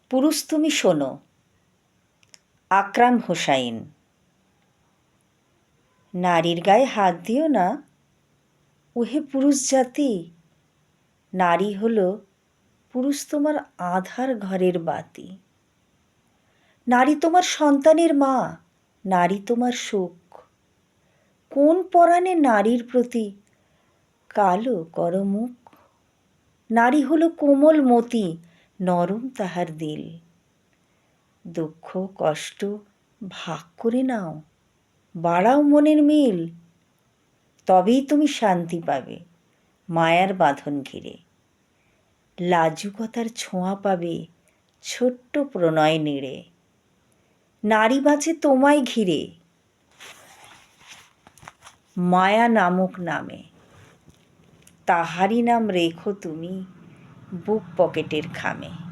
পুরুষ তুমি শোনো। আকরাম হোসাইন। নারীর গায়ে হাত দিও না, ওহে পুরুষ জাতি। নারী হলো পুরুষ তোমার আঁধার ঘরের বাতি। নারী তোমার সন্তানের মা, নারী তোমার সুখ। কোন পরাণে নারীর প্রতি কালো করো মুখ। নারী হলো কোমল মতি, নরম তাহার দিল। দুঃখ কষ্ট ভাগ করে নাও, বাড়াও মনের মিল। তবেই তুমি শান্তি পাবে মায়ার বাঁধন ঘিরে। লাজুকতার ছোঁয়া পাবে ছোট্ট প্রণয় নেড়ে। নারী বাঁচে তোমায় ঘিরে মায়া নামক নামে। তাহারই নাম রেখো তুমি বুক পকেটের খামে।